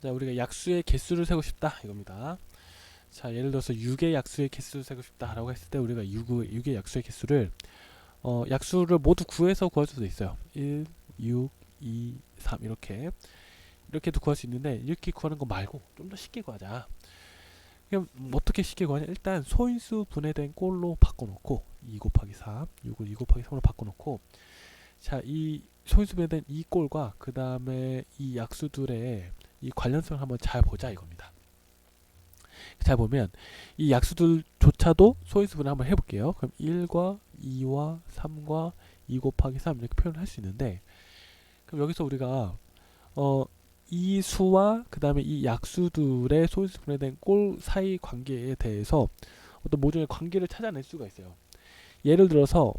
자, 우리가 약수의 개수를 세고 싶다 이겁니다. 자, 예를 들어서 6의 약수의 개수를 세고 싶다 라고 했을 때 우리가 6의 약수의 개수를 약수를 모두 구해서 구할 수도 있어요. 1, 6, 2, 3 이렇게도 구할 수 있는데, 이렇게 구하는 거 말고 좀 더 쉽게 구하자. 그럼 어떻게 쉽게 구하냐? 일단 소인수 분해된 꼴로 바꿔놓고 2 곱하기 3, 6을 2 곱하기 3으로 바꿔놓고, 자, 이 소인수 분해된 이 꼴과 그 다음에 이 약수들의 이 관련성을 한번 잘 보자 이겁니다. 잘 보면 이 약수들조차도 소인수 분해 한번 해볼게요. 그럼 1과 2와 3과 2 곱하기 3 이렇게 표현을 할 수 있는데, 그럼 여기서 우리가 이 수와 그 다음에 이 약수들의 소인수 분해된 꼴 사이 관계에 대해서 어떤 모종의 관계를 찾아낼 수가 있어요. 예를 들어서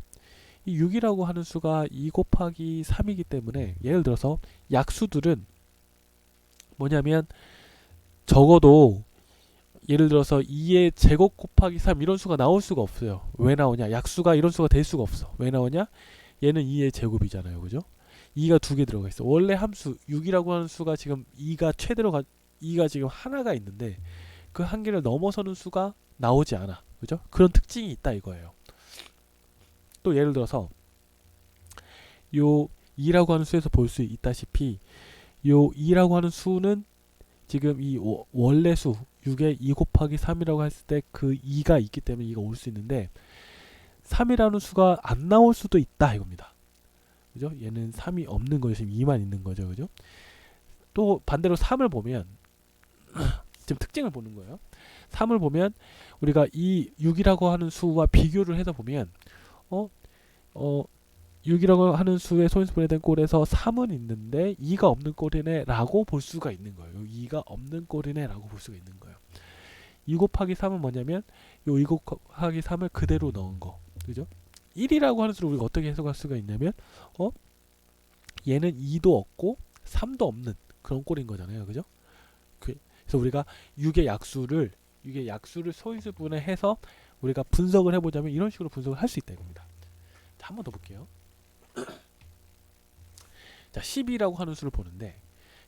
이 6이라고 하는 수가 2 곱하기 3이기 때문에, 예를 들어서 약수들은 뭐냐면 적어도 예를 들어서 2의 제곱 곱하기 3 이런 수가 나올 수가 없어요. 왜 나오냐? 약수가 이런 수가 될 수가 없어. 왜 나오냐? 얘는 2의 제곱이잖아요. 그죠? 2가 두 개 들어가 있어. 원래 함수 6이라고 하는 수가 지금 2가 최대로 2가 지금 하나가 있는데, 그 한계를 넘어서는 수가 나오지 않아. 그죠? 그런 특징이 있다 이거예요. 또 예를 들어서 요 2라고 하는 수에서 볼 수 있다시피, 요 2라고 하는 수는 지금 이 원래 수 6에 2 곱하기 3이라고 했을 때 그 2가 있기 때문에 2가 올 수 있는데, 3이라는 수가 안 나올 수도 있다 이겁니다. 그죠? 얘는 3이 없는 거죠. 지금 2만 있는 거죠. 그죠? 또 반대로 3을 보면 지금 특징을 보는 거예요. 3을 보면 우리가 이 6이라고 하는 수와 비교를 해서 보면 6이라고 하는 수의 소인수 분해된 꼴에서 3은 있는데 2가 없는 꼴이네 라고 볼 수가 있는 거예요. 2가 없는 꼴이네 라고 볼 수가 있는 거예요. 2 곱하기 3은 뭐냐면 요 2 곱하기 3을 그대로 넣은 거. 그죠? 1이라고 하는 수를 우리가 어떻게 해석할 수가 있냐면 얘는 2도 없고 3도 없는 그런 꼴인 거잖아요. 그죠? 그래서 우리가 6의 약수를 소인수 분해해서 우리가 분석을 해보자면 이런 식으로 분석을 할 수 있다 이겁니다. 자, 한 번 더 볼게요. 자, 10이라고 하는 수를 보는데,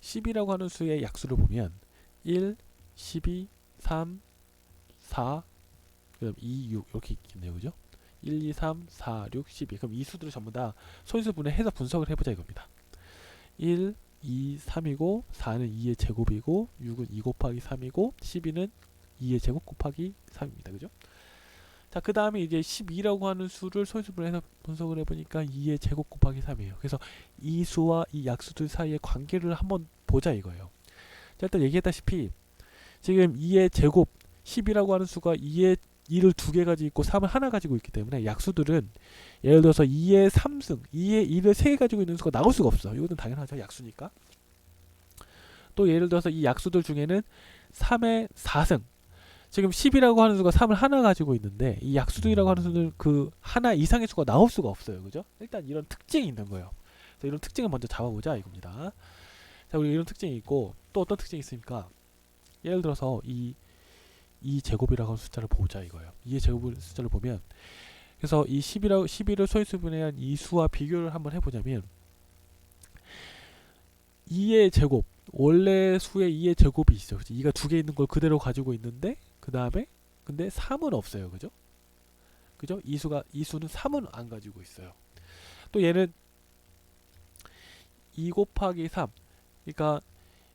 10이라고 하는 수의 약수를 보면 1, 12, 3, 4, 그다음 2, 6 이렇게 있겠네요. 그죠? 1, 2, 3, 4, 6, 12. 그럼 이 수들을 전부 다 소인수 분해해서 분석을 해보자 이겁니다. 1, 2, 3이고 4는 2의 제곱이고 6은 2 곱하기 3이고 12는 2의 제곱 곱하기 3입니다. 그죠? 자, 그 다음에 이제 12라고 하는 수를 소인수분해 해서 분석을 해보니까 2의 제곱 곱하기 3이에요. 그래서 이 수와 이 약수들 사이의 관계를 한번 보자 이거예요. 자, 일단 얘기했다시피 지금 2의 제곱 10이라고 하는 수가 2를 두 개 가지고 있고 3을 하나 가지고 있기 때문에, 약수들은 예를 들어서 2의 3승, 2의 2를 3개 가지고 있는 수가 나올 수가 없어. 이거는 당연하죠. 약수니까. 또 예를 들어서 이 약수들 중에는 3의 4승, 지금 10이라고 하는 수가 3을 하나 가지고 있는데 이 약수들이라고 하는 수는 그 하나 이상의 수가 나올 수가 없어요. 그죠? 일단 이런 특징이 있는 거예요. 그래서 이런 특징을 먼저 잡아보자 이겁니다. 자, 우리 이런 특징이 있고 또 어떤 특징이 있습니까? 예를 들어서 이 제곱이라고 하는 숫자를 보자 이거예요. 2의 제곱 숫자를 보면, 그래서 이 11을 소인수 분해한 이 수와 비교를 한번 해보자면 2의 제곱, 원래 수의 2의 제곱이 있어. 2가 두 개 있는 걸 그대로 가지고 있는데, 그 다음에 근데 3은 없어요. 그죠? 그죠? 이 수는 3은 안 가지고 있어요. 또 얘는 2 곱하기 3, 그러니까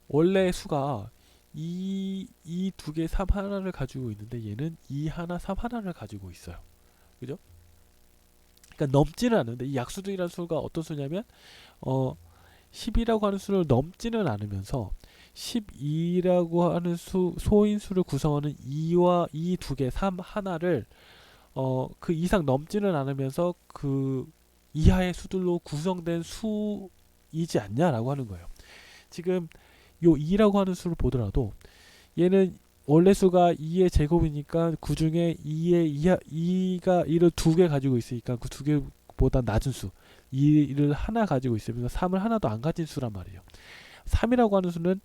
원래 수가 2 두 개 3 하나를 가지고 있는데 얘는 2 하나 3 하나를 가지고 있어요. 그죠? 그러니까 넘지는 않는데, 이 약수들이라는 수가 어떤 수냐면 10이라고 하는 수를 넘지는 않으면서 12라고 하는 소인수를 구성하는 2와 2 두 개 3 하나를 그 이상 넘지는 않으면서 그 이하의 수들로 구성된 수이지 않냐라고 하는 거예요. 지금 요 2라고 하는 수를 보더라도 얘는 원래 수가 2의 제곱이니까 그 중에 2가 2를 두 개 가지고 있으니까 그 두 개보다 낮은 수 2를 하나 가지고 있으면서 3을 하나도 안 가진 수란 말이에요. 3이라고 하는 수는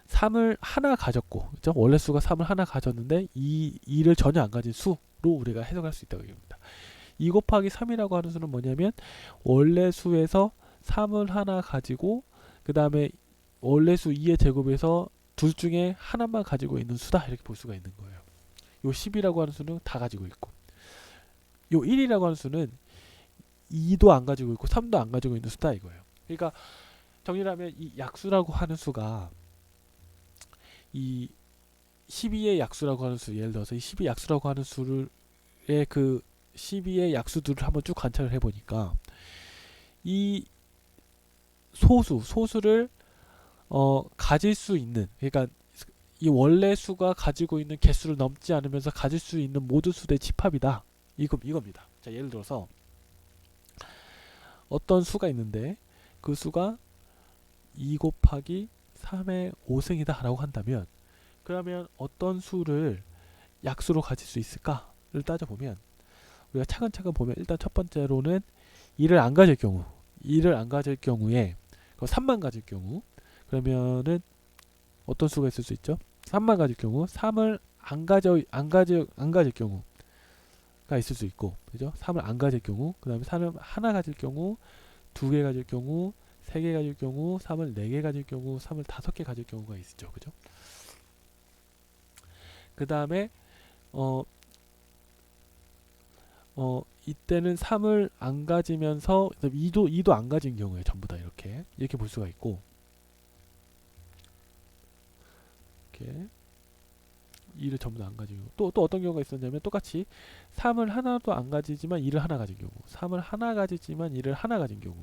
3을 하나 가졌고, 그죠? 원래 수가 3을 하나 가졌는데 2를 전혀 안 가진 수로 우리가 해석할 수 있다고 얘기합니다. 2 곱하기 3이라고 하는 수는 뭐냐면 원래 수에서 3을 하나 가지고 그 다음에 원래 수 2의 제곱에서 둘 중에 하나만 가지고 있는 수다 이렇게 볼 수가 있는 거예요. 요 10이라고 하는 수는 다 가지고 있고 요 1이라고 하는 수는 2도 안 가지고 있고 3도 안 가지고 있는 수다 이거예요. 그러니까 정리를 하면 이 약수라고 하는 수가 이 12의 약수라고 하는 수, 예를 들어서 이 12의 약수라고 하는 수를 그 12의 약수들을 한번 쭉 관찰을 해보니까 이 소수를 가질 수 있는, 그러니까 이 원래 수가 가지고 있는 개수를 넘지 않으면서 가질 수 있는 모든 수의 집합이다. 이겁니다. 자, 예를 들어서 어떤 수가 있는데 그 수가 2 곱하기 3의 5승이다 라고 한다면, 그러면 어떤 수를 약수로 가질 수 있을까를 따져보면 우리가 차근차근 보면, 일단 첫 번째로는 2를 안 가질 경우에 3만 가질 경우, 그러면은 어떤 수가 있을 수 있죠? 3만 가질 경우, 3을 안 가질 경우가 있을 수 있고, 그죠? 3을 안 가질 경우, 그 다음에 3을 하나 가질 경우, 2개 가질 경우, 3개 가질 경우, 3을 4개 가질 경우, 3을 5개 가질 경우가 있죠. 그죠? 그 다음에 이때는 3을 안 가지면서 2도 안 가진 경우에 전부 다 이렇게 볼 수가 있고, 이렇게 2를 전부 다 안 가지고, 또 어떤 경우가 있었냐면 똑같이 3을 하나도 안 가지지만 2를 하나 가진 경우, 3을 하나 가지지만 2를 하나 가진 경우,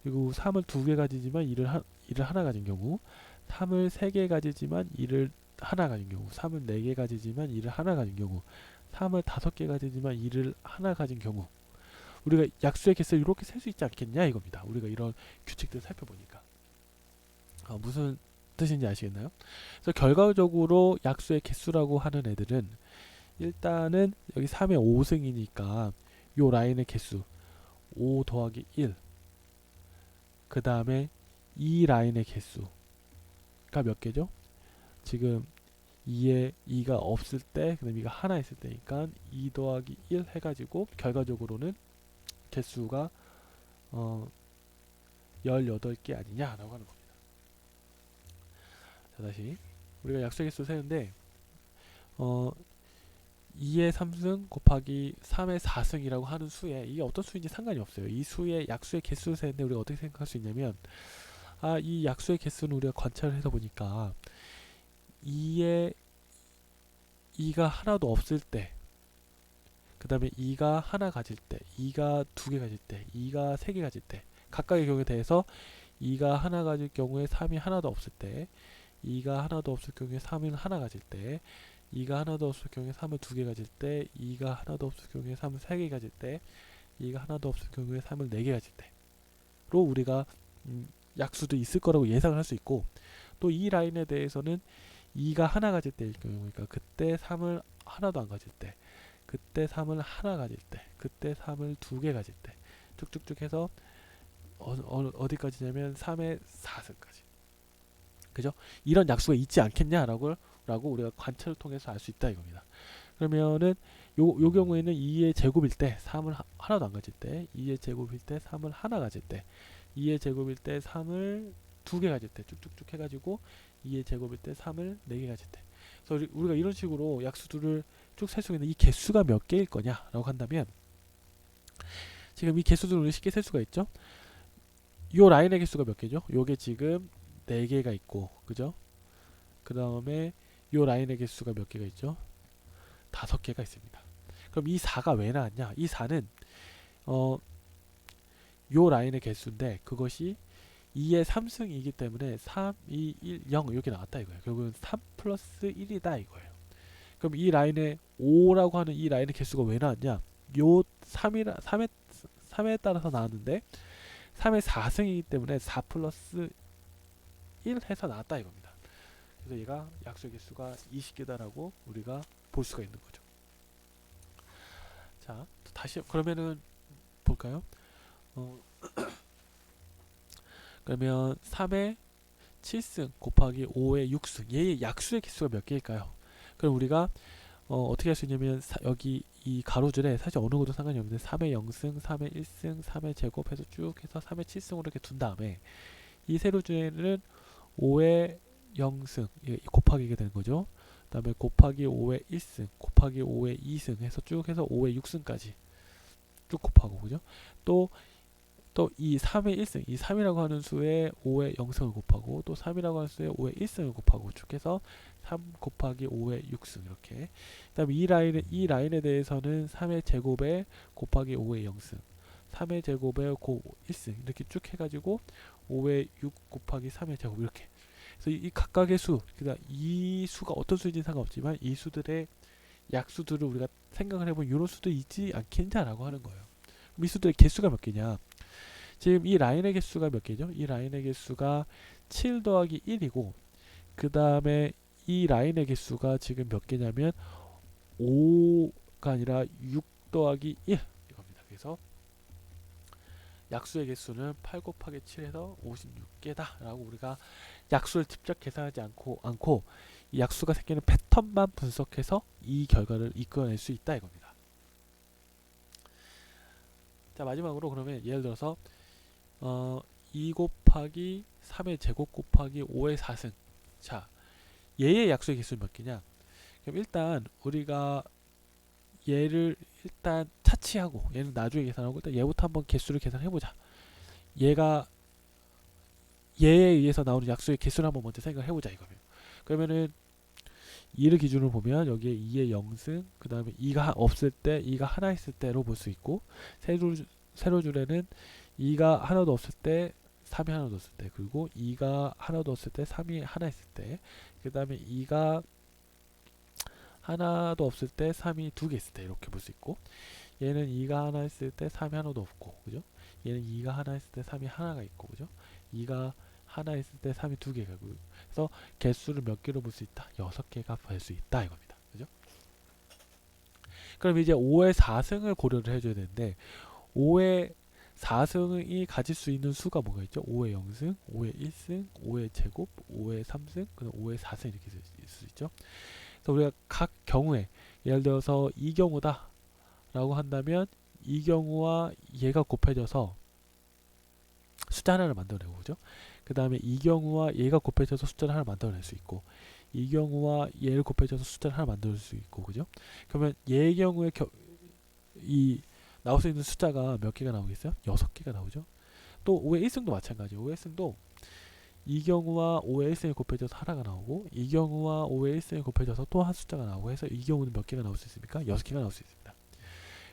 그리고 3을 2개 가지지만 2를 하나 가진 경우, 3을 3개 가지지만 2를 하나 가진 경우, 3을 4개 가지지만 2를 하나 가진 경우, 3을 5개 가지지만 2를 하나 가진 경우, 우리가 약수의 개수를 이렇게 셀 수 있지 않겠냐 이겁니다. 우리가 이런 규칙들을 살펴보니까 무슨 뜻인지 아시겠나요? 그래서 결과적으로 약수의 개수라고 하는 애들은 일단은 여기 3의 5승이니까 요 라인의 개수 5 더하기 1, 그 다음에 이 라인의 개수가 몇 개죠? 지금 2가 없을 때, 그 다음에 2가 하나 있을 때니까 2 더하기 1 해가지고 결과적으로는 개수가 18개 아니냐라고 하는 겁니다. 자, 다시 우리가 약수의 개수 세는데 2의 3승 곱하기 3의 4승이라고 하는 수에, 이게 어떤 수인지 상관이 없어요. 이 수의 약수의 개수를 세는데 우리가 어떻게 생각할 수 있냐면, 이 약수의 개수는 우리가 관찰을 해서 보니까 2가 하나도 없을 때, 그 다음에 2가 하나 가질 때, 2가 2개 가질 때, 2가 3개 가질 때, 각각의 경우에 대해서 2가 하나 가질 경우에 3이 하나도 없을 때, 2가 하나도 없을 경우에 3을 하나 가질 때, 2가 하나도 없을 경우에 3을 2개 가질 때, 2가 하나도 없을 경우에 3을 3개 가질 때, 2가 하나도 없을 경우에 3을 4개 가질 때로 우리가 약수도 있을 거라고 예상을 할 수 있고, 또 이 라인에 대해서는 2가 하나 가질 때일 경우니까 그때 3을 하나도 안 가질 때, 그때 3을 하나 가질 때, 그때 3을 2개 가질 때, 쭉쭉쭉 해서 어디까지냐면 3의 4승까지. 그죠? 이런 약수가 있지 않겠냐라고 우리가 관찰을 통해서 알 수 있다 이겁니다. 그러면은 요 경우에는 2의 제곱일 때 3을 하나도 안 가질 때, 2의 제곱일 때 3을 하나 가질 때, 2의 제곱일 때 3을 2개 가질 때, 쭉쭉쭉 해가지고 2의 제곱일 때 3을 4개 가질 때. 그래서 우리가 이런 식으로 약수들을 쭉 셀 수 있는 이 개수가 몇 개일 거냐라고 한다면, 지금 이 개수들을 우리 쉽게 셀 수가 있죠. 요 라인의 개수가 몇 개죠? 요게 지금 4개가 있고, 그죠? 그 다음에 요 라인의 개수가 몇 개가 있죠? 5개가 있습니다. 그럼 이 4가 왜 나왔냐? 이 4는 요 라인의 개수인데 그것이 2의 3승이기 때문에 3, 2, 1, 0 이렇게 나왔다 이거예요. 결국은 3 플러스 1이다 이거예요. 그럼 이 라인의 5라고 하는 이 라인의 개수가 왜 나왔냐? 요 3에 따라서 나왔는데 3의 4승이기 때문에 4 플러스 1 해서 나왔다 이겁니다. 그래서 얘가 약수의 개수가 20개다라고 우리가 볼 수가 있는 거죠. 자, 다시 그러면은 볼까요? 그러면 3의 7승 곱하기 5의 6승, 얘의 약수의 개수가 몇 개일까요? 그럼 우리가 어떻게 할 수 있냐면 여기 이 가로줄에 사실 어느 것도 상관이 없는데 3의 0승, 3의 1승, 3의 제곱해서 쭉 해서 3의 7승으로 이렇게 둔 다음에 이 세로줄에는 5의 0승 곱하기 이게 되는 거죠. 그 다음에 곱하기 5의 1승 곱하기 5의 2승 해서 쭉 해서 5의 6승까지 쭉 곱하고 그죠? 또 이 3의 1승 이 3이라고 하는 수에 5의 0승을 곱하고 또 3이라고 하는 수에 5의 1승을 곱하고 쭉 해서 3 곱하기 5의 6승 이렇게. 그 다음에 이 라인에 대해서는 3의 제곱에 곱하기 5의 0승 3의 제곱에 1승 이렇게 쭉 해가지고 5의 6 곱하기 3의 제곱 이렇게. 그래서 이 각각의 수, 그러니까 이 수가 어떤 수인지 상관없지만 이 수들의 약수들을 우리가 생각을 해보면 이런 수도 있지 않겠냐라고 하는 거예요. 그럼 이 수들의 개수가 몇 개냐? 지금 이 라인의 개수가 몇 개죠? 이 라인의 개수가 7 더하기 1이고 그 다음에 이 라인의 개수가 지금 몇 개냐면 5가 아니라 6 더하기 1 이겁니다. 그래서 약수의 개수는 8 곱하기 7에서 56개다 라고 우리가 약수를 직접 계산하지 않고 이 약수가 생기는 패턴만 분석해서 이 결과를 이끌어낼 수 있다 이겁니다. 자, 마지막으로 그러면 예를 들어서 2 곱하기 3의 제곱 곱하기 5의 4승. 자, 얘의 약수의 개수는 몇 개냐? 그럼 일단 우리가 얘를 일단 차치하고 얘는 나중에 계산하고 일단 얘부터 한번 개수를 계산해보자. 얘에 의해서 나오는 약수의 개수를 한번 먼저 생각해보자 이거면. 그러면은 2를 기준으로 보면 여기에 2의 0승 그 다음에 2가 없을 때 2가 하나 있을 때로 볼 수 있고 세로 줄에는 2가 하나도 없을 때 3이 하나도 없을 때 그리고 2가 하나도 없을 때 3이 하나 있을 때 그 다음에 2가 하나도 없을 때 3이 두 개 있을 때 이렇게 볼 수 있고 얘는 2가 하나 있을 때 3이 하나도 없고 그죠? 얘는 2가 하나 있을 때 3이 하나가 있고 그죠? 2가 하나 있을 때 3이 두 개가 있고 그래서 개수를 몇 개로 볼 수 있다? 6개가 볼 수 있다 이겁니다. 그죠? 그럼 이제 5의 4승을 고려를 해줘야 되는데 5의 4승이 가질 수 있는 수가 뭐가 있죠? 5의 0승, 5의 1승, 5의 제곱, 5의 3승, 그다음 5의 4승 이렇게 있을 수 있죠. 그래서 우리가 각 경우에 예를 들어서 이 경우다 라고 한다면 이 경우와 얘가 곱해져서 숫자 하나를 만들어내고 그죠? 그 다음에 이 경우와 얘가 곱해져서 숫자를 하나 만들어낼 수 있고 이 경우와 얘를 곱해져서 숫자를 하나 만들 수 있고 그죠? 그러면 얘의 경우에 이 나올 수 있는 숫자가 몇 개가 나오겠어요? 6개가 나오죠. 또 5의 1승도 마찬가지예요. 5의 1승도 이 경우와 5의 1승이 곱해져서 하나가 나오고 이 경우와 5의 1승이 곱해져서 또 한 숫자가 나오고 해서 이 경우는 몇 개가 나올 수 있습니까? 6개가 나올 수 있습니다.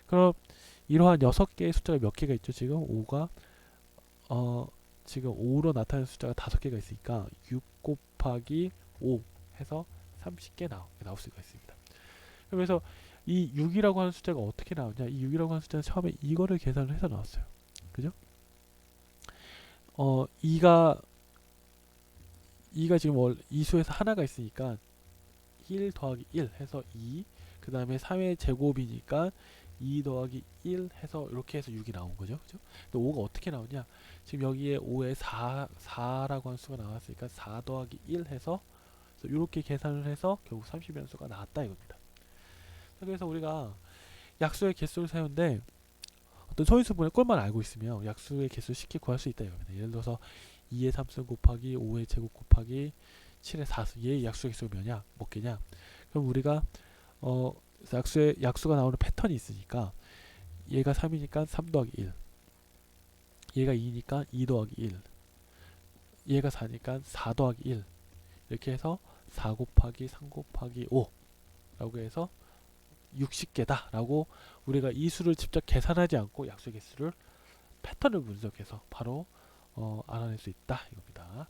그럼 이러한 6개의 숫자가 몇 개가 있죠? 지금 5가 지금 5로 나타나는 숫자가 5개가 있으니까 6 곱하기 5 해서 30개 나올 수가 있습니다. 그래서 이 6이라고 하는 숫자가 어떻게 나오냐? 이 6이라고 하는 숫자는 처음에 이거를 계산을 해서 나왔어요. 그죠? 2가 지금 이 수에서 하나가 있으니까 1 더하기 1 해서 2, 그 다음에 3의 제곱이니까 2 더하기 1 해서 이렇게 해서 6이 나온 거죠. 그죠? 근데 5가 어떻게 나오냐? 지금 여기에 5에 4라고 하는 수가 나왔으니까 4 더하기 1 해서 이렇게 계산을 해서 결국 30이라는 수가 나왔다 이겁니다. 그래서 우리가 약수의 개수를 세우는데 어떤 소인수분의 꼴만 알고 있으면 약수의 개수를 쉽게 구할 수 있다 이겁니다. 예를 들어서 2의 3승 곱하기 5의 제곱 곱하기 7의 4승 얘의 약수의 개수가 몇 개냐? 그럼 우리가 약수가 나오는 패턴이 있으니까 얘가 3이니까 3 더하기 1 얘가 2니까 2 더하기 1 얘가 4니까 4 더하기 1 이렇게 해서 4 곱하기 3 곱하기 5 라고 해서 60개다 라고 우리가 이 수를 직접 계산하지 않고 약수의 개수를 패턴을 분석해서 바로 알아낼 수 있다 이겁니다.